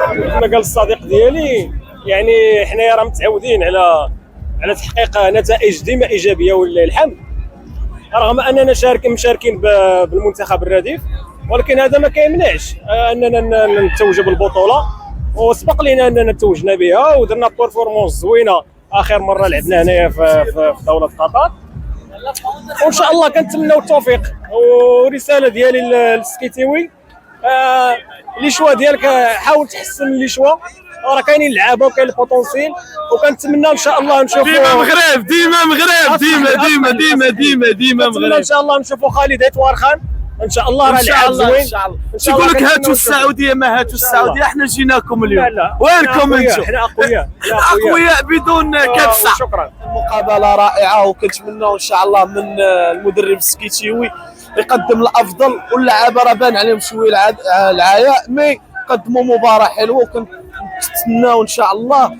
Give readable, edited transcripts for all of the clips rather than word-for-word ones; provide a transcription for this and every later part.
كما قال الصديق ديالي، يعني حنايا راه متعودين على تحقيق نتائج ديما ايجابيه ولله الحمد، رغم اننا مشاركين بالمنتخب الرديف، ولكن هذا ما كيمنعش اننا نتوجوا بالبطوله، وسبق لنا اننا توجنا بها ودرنا بيرفورمانس زوينه اخر مره لعبنا هنايا في دوله قطر، وان شاء الله كنتمناو التوفيق. ورساله ديالي للسكيتيوي، لي شوا ديالك حاول تحسن لي شوا، راه كاينين لعابه وكاين البوتونسيال، وكنتمنى ان شاء الله نشوفوا ديما مغرب ديما مغرب ديما مغرب. ان شاء الله نشوفوا خالد عتوار خان ان شاء الله، راه لعاب زوين. يقول لك هاتوا السعوديه، ما هاتوا السعوديه، احنا جيناكم اليوم. لا وينكم انتم؟ احنا اقوياء بدون كبسه. شكرا. مقابله رائعه، وكنتمنوا ان شاء الله من المدرب السكيتيوي يقدم الافضل، واللعابه راه بان عليهم شويه العياء، مي قدموا مباراه حلوه، وكنتمناو ان شاء الله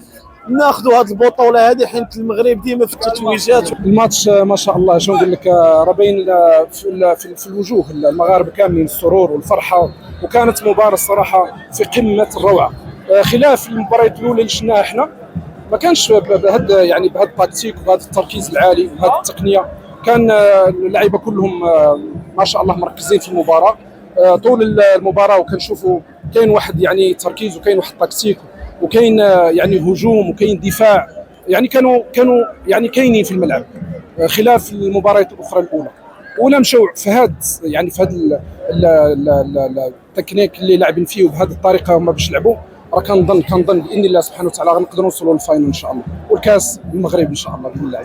ناخذوا هذه البطوله هذه، حيت المغرب ديما في التتويجات. الماتش ما شاء الله شنو نقول لك، راه باين في الوجوه المغاربه كاملين السرور والفرحه، وكانت مباراه الصراحه في قمه الروعه، خلاف المباريات الاولى اللي شفناها احنا. ما كانش بهذا يعني بهذا التكتيك وبهذا التركيز العالي وبهذه التقنيه. كان اللعيبه كلهم ما شاء الله مركزين في المباراه طول المباراه، وكنشوفوا كاين واحد يعني تركيز، وكاين واحد تكتيك، وكاين يعني هجوم، وكاين دفاع، يعني كانوا يعني كاينين في الملعب، خلاف المباريات الاخرى الاولى. ولا مشاو في هذا يعني في هذا التكنيك اللي لاعبين فيه، وبهذه الطريقه هما باش يلعبوا، راه كنظن باذن الله سبحانه وتعالى غنقدروا نوصلوا للفاينل ان شاء الله، والكاس المغرب ان شاء الله باذن الله.